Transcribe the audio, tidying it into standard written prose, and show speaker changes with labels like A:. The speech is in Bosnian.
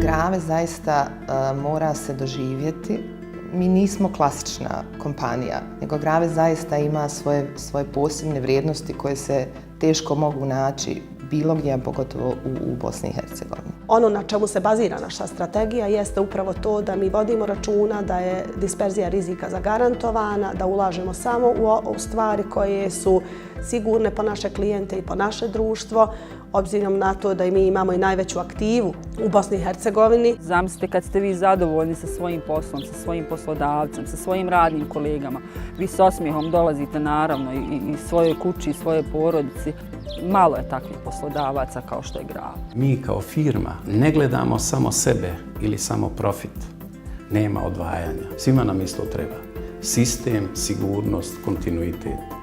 A: Grave zaista mora se doživjeti. Mi nismo klasična kompanija, nego Grave zaista ima svoje posebne vrijednosti koje se teško mogu naći bilo gdje, pogotovo u Bosni i Hercegovini.
B: Ono na čemu se bazira naša strategija jeste upravo to da mi vodimo računa da je disperzija rizika zagarantovana, da ulažemo samo u stvari koje su sigurne po naše klijente i po naše društvo, obzirom na to da i mi imamo i najveću aktivu u Bosni i Hercegovini.
C: Zamislite kad ste vi zadovoljni sa svojim poslom, sa svojim poslodavcem, sa svojim radnim kolegama. Vi s osmijehom dolazite naravno i svojoj kući, i svojoj porodici. Malo je takvih poslodavaca kao što je Grave.
D: Mi kao firma ne gledamo samo sebe ili samo profit. Nema odvajanja. Svima nam isto treba. Sistem, sigurnost, kontinuitet.